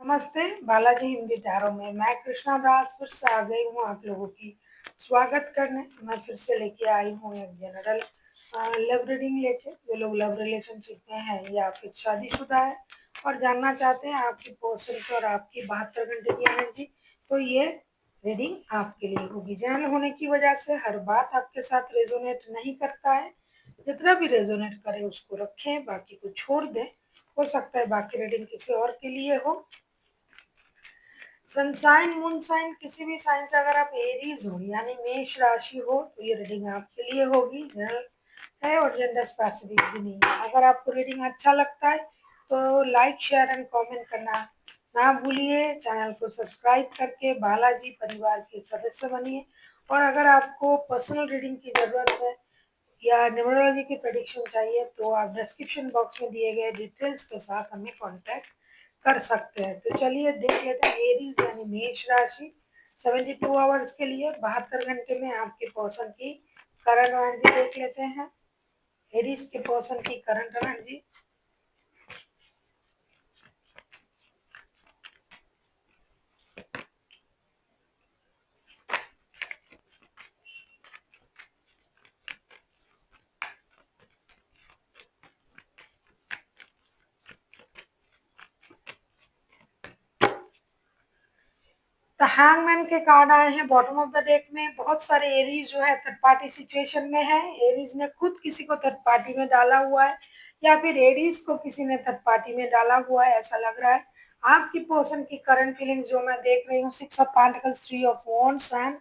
नमस्ते, बालाजी हिंदी टैरो में मैं कृष्णा दास फिर से आ गई हूँ आप लोगों की स्वागत करने। मैं फिर से लेके आई हूँ एक जनरल लव रीडिंग लेके। जो लोग लव रिलेशनशिप में हैं या फिर शादीशुदा है और जानना चाहते हैं आपकी पर्सन की और आपकी 72 घंटे की एनर्जी, तो ये रीडिंग आपके लिए होगी। जनरल होने की वजह से हर बात आपके साथ रेजोनेट नहीं करता है। जितना भी रेजोनेट करे उसको रखें, बाकी को छोड़ दें। हो सकता है बाकी रीडिंग किसी और के लिए हो। सनसाइन मून साइन किसी भी साइन से अगर आप एरीज हो यानी मेष राशि हो तो ये रीडिंग आपके लिए होगी। जनरल है और जेंडर स्पेसिफिक भी नहीं है। अगर आपको रीडिंग अच्छा लगता है तो लाइक शेयर एंड कमेंट करना ना भूलिए। चैनल को सब्सक्राइब करके बालाजी परिवार के सदस्य बनिए। और अगर आपको पर्सनल रीडिंग की जरूरत है या न्यूमरोलॉजी की प्रेडिक्शन चाहिए तो आप डिस्क्रिप्शन बॉक्स में दिए गए डिटेल्स के साथ हमें कांटेक्ट कर सकते हैं। तो चलिए देख लेते हैं एरीज यानी मेष राशि 72 आवर्स के लिए 72 घंटे में आपके पर्सन की करंट एनर्जी देख लेते हैं। एरीज के पर्सन की करंट एनर्जी। द हैंगमैन के कार्ड आए हैं बॉटम ऑफ द डेक में। बहुत सारे एरीज जो है थर्ड पार्टी सिचुएशन में है। एरीज ने खुद किसी को थर्ड पार्टी में डाला हुआ है या फिर एरीज को किसी ने थर्ड पार्टी में डाला हुआ है, ऐसा लग रहा है। आपकी पर्सन की करंट फीलिंग्स जो मैं देख रही हूँ 6 of pentacles, 3 of wands and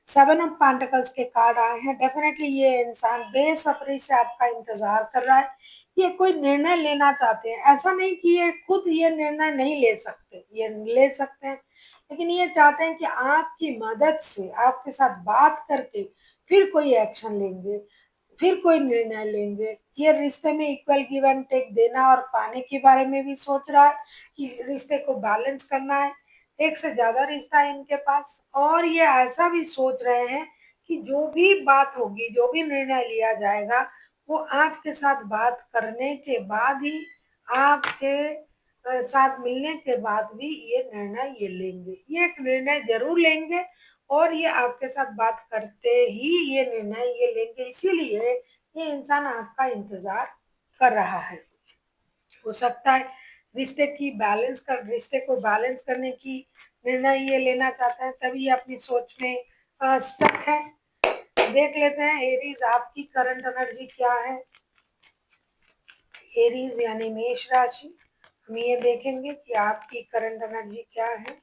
7 of pentacles के कार्ड आए हैं। डेफिनेटली ये इंसान बेसब्री से आपका इंतजार कर रहा है। ये कोई निर्णय लेना चाहते हैं। ऐसा नहीं कि ये खुद ये निर्णय नहीं ले सकते, ये ले सकते हैं, लेकिन ये चाहते हैं कि आपकी मदद से आपके साथ बात करके फिर कोई एक्शन लेंगे, फिर कोई निर्णय लेंगे। ये रिश्ते में इक्वल गिव एंड टेक देना और पाने के बारे में भी सोच रहा है कि रिश्ते को बैलेंस करना है। एक से ज्यादा रिश्ता है इनके पास और ये ऐसा भी सोच रहे हैं कि जो भी बात होगी, जो भी निर्णय लिया जाएगा वो आपके साथ बात करने के बाद ही, आपके साथ मिलने के बाद भी ये निर्णय ये लेंगे। ये एक निर्णय जरूर लेंगे और ये आपके साथ बात करते ही ये निर्णय ये लेंगे। इसीलिए ये इंसान आपका इंतजार कर रहा है। हो सकता है रिश्ते को बैलेंस करने की निर्णय ये लेना चाहते हैं, तभी अपनी सोच में स्टक है। देख लेते हैं एरीज आपकी करंट एनर्जी क्या है। एरीज यानी मेष राशि, हम ये देखेंगे कि आपकी करंट एनर्जी क्या है।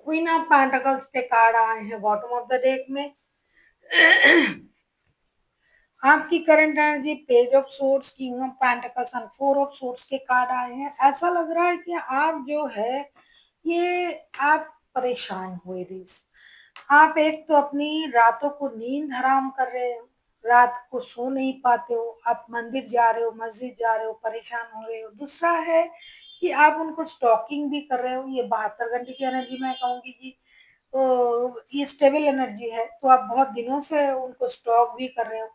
क्वीन ऑफ पेंटिकल्स के कार्ड आए हैं बॉटम ऑफ द डेक में। आपकी current energy page of swords, king of pentacles and 4 of swords के कार्ड आए हैं। ऐसा लग रहा है कि आप जो है ये आप परेशान हुए रिस। आप एक तो अपनी रातों को नींद हराम कर रहे हो, रात को सो नहीं पाते हो, आप मंदिर जा रहे हो, मस्जिद जा रहे हो, परेशान हो रहे हो। दूसरा है कि आप उनको स्टॉकिंग भी कर रहे हो। ये 72 घंटे की एनर्जी मैं कहूंगी कि ये स्टेबल एनर्जी है, तो आप बहुत दिनों से उनको स्टॉक भी कर रहे हो।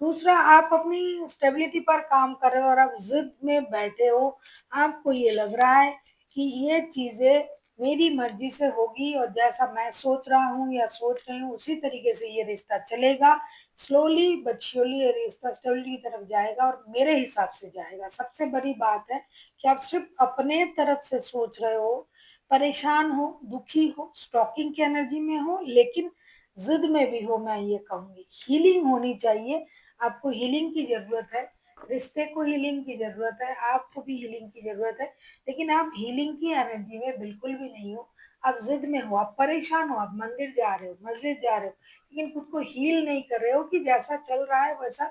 दूसरा आप अपनी स्टेबिलिटी पर काम कर रहे हो और आप जिद में बैठे हो। आपको ये लग रहा है कि ये चीजें मेरी मर्जी से होगी और जैसा मैं सोच रहा हूँ या सोच रही हूँ उसी तरीके से ये रिश्ता चलेगा। स्लोली बट श्योरली ये रिश्ता स्टेबिलिटी की तरफ जाएगा और मेरे हिसाब से जाएगा। सबसे बड़ी बात है कि आप सिर्फ अपने तरफ से सोच रहे हो, परेशान हो, दुखी हो, स्टॉकिंग की एनर्जी में हो, लेकिन जिद में भी हो। मैं ये कहूंगी हीलिंग होनी चाहिए। आपको हीलिंग की जरूरत है, रिश्ते को हीलिंग की जरूरत है, आपको भी हीलिंग की जरूरत है। लेकिन आप हीलिंग की एनर्जी में बिल्कुल भी नहीं हो। आप जिद में हो, आप परेशान हो, आप मंदिर जा रहे हो, मस्जिद जा रहे हो, लेकिन खुद को हील नहीं कर रहे हो कि जैसा चल रहा है वैसा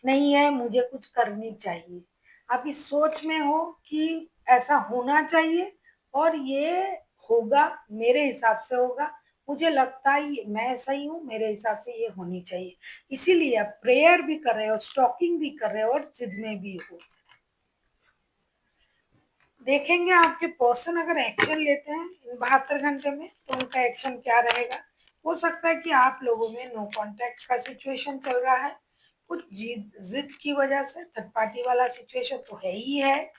नहीं है, मुझे कुछ करनी चाहिए। आप इस सोच में हो कि ऐसा होना चाहिए और ये होगा, मेरे हिसाब से होगा, मुझे लगता है मैं सही हूँ, मेरे हिसाब से ये होनी चाहिए। इसीलिए आप प्रेयर भी कर रहे हो, स्टॉकिंग भी कर रहे हो और जिद में भी हो। देखेंगे आपके पर्सन अगर एक्शन लेते हैं इन 72 घंटे में तो उनका एक्शन क्या रहेगा। हो सकता है कि आप लोगों में नो कांटेक्ट का सिचुएशन चल रहा है, कुछ जिद की वजह से थर्ड पार्टी वाला सिचुएशन तो है ही है।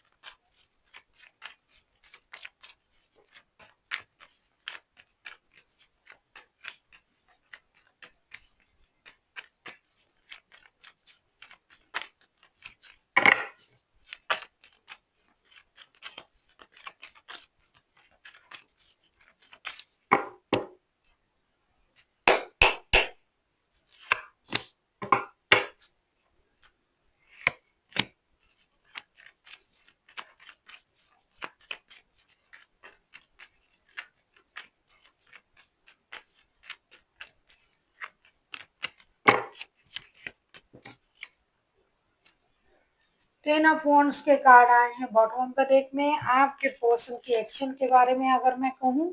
टेन ऑफ वॉन्ड्स के कार्ड आए हैं बॉटम ऑफ द डेक में। आपके पर्सन के एक्शन के बारे में अगर मैं कहूँ,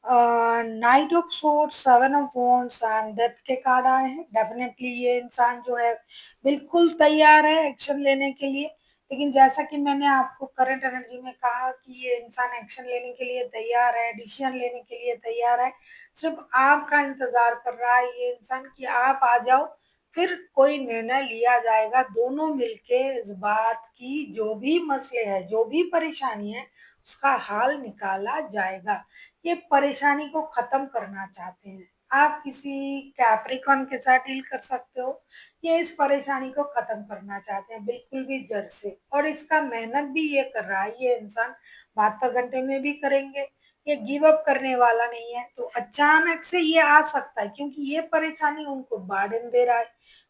night of swords, seven of wands and death के कार्ड आए हैं। डेफिनेटली ये इंसान जो है बिल्कुल तैयार है एक्शन लेने के लिए। लेकिन जैसा कि मैंने आपको करंट एनर्जी में कहा कि ये इंसान एक्शन लेने के लिए तैयार है, डिसीजन लेने के लिए तैयार है। सिर्फ आपका इंतजार कर रहा है ये इंसान कि आप आ जाओ, फिर कोई निर्णय लिया जाएगा। दोनों मिलके इस बात की जो भी मसले है, जो भी परेशानी है, उसका हल निकाला जाएगा। ये परेशानी को खत्म करना चाहते हैं। आप किसी कैप्रिकॉन के साथ डील कर सकते हो। ये इस परेशानी को खत्म करना चाहते हैं बिल्कुल भी जड़ से, और इसका मेहनत भी ये कर रहा है ये इंसान। 72 घंटे में भी करेंगे, ये गिव अप करने वाला नहीं है। तो अचानक से ये आ सकता है क्योंकि ये परेशानी उनको बर्डन दे रहा है।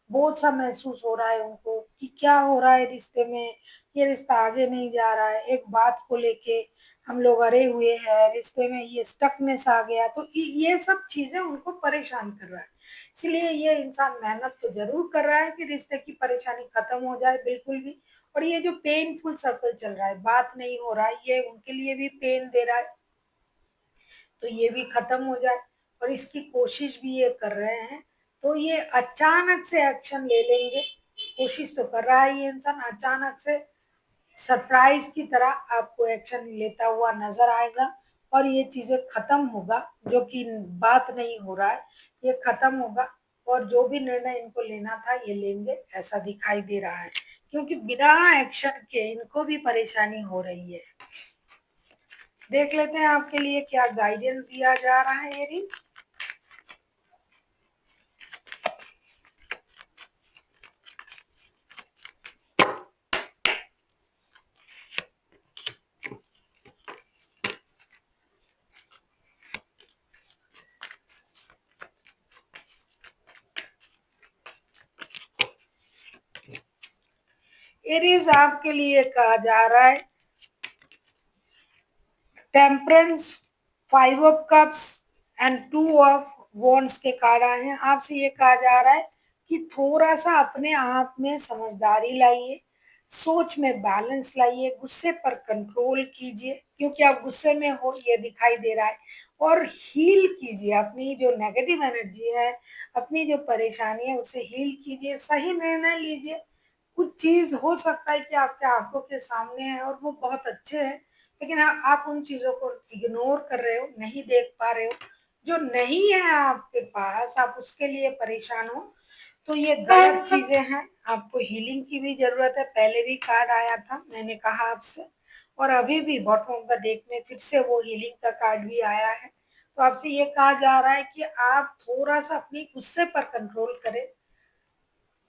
बोझ सा महसूस हो रहा है उनको कि क्या हो रहा है रिश्ते में, ये रिश्ता आगे नहीं जा रहा है, एक बात को लेके हम लोग अड़े हुए हैं, रिश्ते में ये स्टकनेस आ गया। तो ये सब चीजें उनको परेशान कर रहा है। इसलिए ये इंसान मेहनत तो जरूर कर रहा है कि रिश्ते की परेशानी खत्म हो जाए बिल्कुल भी। और ये जो पेनफुल सर्कल चल रहा है, बात नहीं हो रहा है, ये उनके लिए भी पेन दे रहा है। तो ये भी खत्म हो जाए, और इसकी कोशिश भी ये कर रहे हैं। तो ये अचानक से एक्शन ले लेंगे, कोशिश तो कर रहा है ये इंसान। अचानक से सरप्राइज की तरह आपको एक्शन लेता हुआ नजर आएगा, और ये चीजें खत्म होगा। जो कि बात नहीं हो रहा है, ये खत्म होगा। और जो भी निर्णय इनको लेना था ये लेंगे, ऐसा दिखाई दे रहा है। क्योंकि बिना एक्शन के इनको भी परेशानी हो रही है। देख लेते हैं आपके लिए क्या गाइडेंस दिया जा रहा है एरीज। एरीज आपके लिए कहा जा रहा है temperance, five of cups and two of wands के कार्ड आए हैं। आपसे ये कहा जा रहा है कि थोड़ा सा अपने आप में समझदारी लाइए, सोच में बैलेंस लाइए, गुस्से पर कंट्रोल कीजिए क्योंकि आप गुस्से में हो ये दिखाई दे रहा है। और हील कीजिए अपनी जो नेगेटिव एनर्जी है, अपनी जो परेशानी है उसे हील कीजिए, सही निर्णय लीजिए। कुछ चीज हो सकता है कि आपके आंखों के सामने है और वो बहुत अच्छे हैं, लेकिन आप उन चीजों को इग्नोर कर रहे हो, नहीं देख पा रहे हो। जो नहीं है आपके पास, आप उसके लिए परेशान हो, तो ये गलत चीजें हैं। आपको हीलिंग की भी जरूरत है। पहले भी कार्ड आया था, मैंने कहा आपसे, और अभी भी बॉटम ऑफ द डेक में फिर से वो हीलिंग का कार्ड भी आया है। तो आपसे ये कहा जा रहा है कि आप थोड़ा सा अपनी गुस्से पर कंट्रोल करें,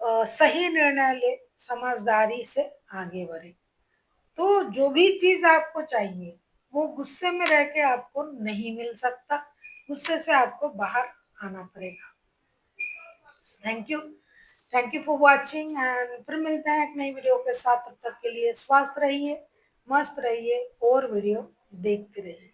सही निर्णय ले, समझदारी से आगे बढ़े। तो जो भी चीज आपको चाहिए वो गुस्से में रह के आपको नहीं मिल सकता, गुस्से से आपको बाहर आना पड़ेगा। Thank you, thank you for watching and फिर मिलते हैं एक नई वीडियो के साथ। तब तक के लिए स्वस्थ रहिए, मस्त रहिए और वीडियो देखते रहिए।